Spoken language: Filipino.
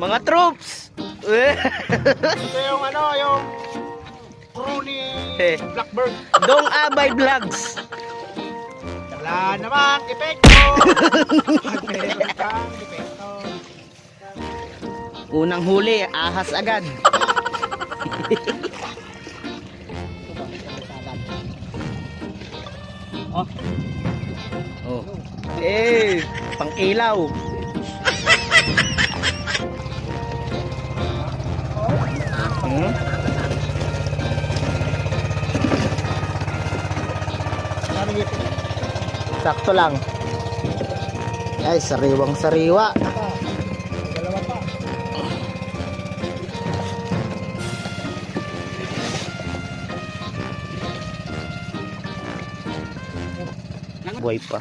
Mga troops! Ito yung ano, yung crew ni Blackbird. Dong Abay Vlogs. Wala namang epekto. Pag meron kang epekto. Unang huli, ahas agad. Oh, Oh. Pang ilaw. Hmm? maraming epekto. Sakto lang. Ay, sariwang sariwa. Dalawa pa. Buhay pa.